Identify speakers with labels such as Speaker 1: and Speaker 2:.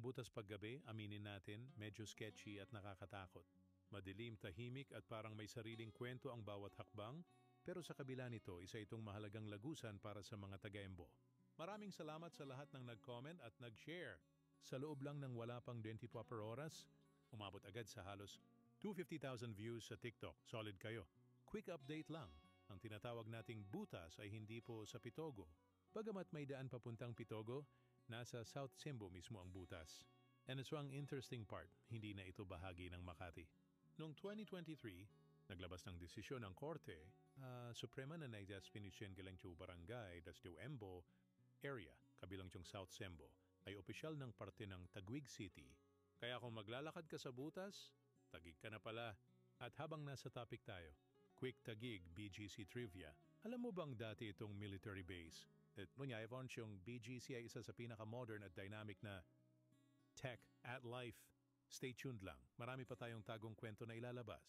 Speaker 1: Ang butas paggabi, aminin natin, medyo sketchy at nakakatakot. Madilim, tahimik at parang may sariling kwento ang bawat hakbang, pero sa kabila nito, isa itong mahalagang lagusan para sa mga taga-Embo. Maraming salamat sa lahat ng nag-comment at nag-share. Sa loob lang ng wala pang 24 oras, umabot agad sa halos 250,000 views sa TikTok. Solid kayo. Quick update lang. Ang tinatawag nating butas ay hindi po sa Pitogo. Bagamat may daan papuntang Pitogo, nasa South Sembo mismo ang butas. And ito ang interesting part, hindi na ito bahagi ng Makati. Noong 2023, naglabas ng desisyon ng Korte, Suprema na naidas pinisyen galang tiyo barangay das tiyo Embo area, kabilang tiyong South Sembo, ay opisyal ng parte ng Taguig City. Kaya kung maglalakad ka sa butas, Taguig ka na pala. At habang nasa topic tayo, quick Taguig BGC Trivia, alam mo bang dati itong military base? At nunya, yung BGC ay isa sa pinaka-modern at dynamic na tech at life. Stay tuned lang, marami pa tayong tagong kwento na ilalabas.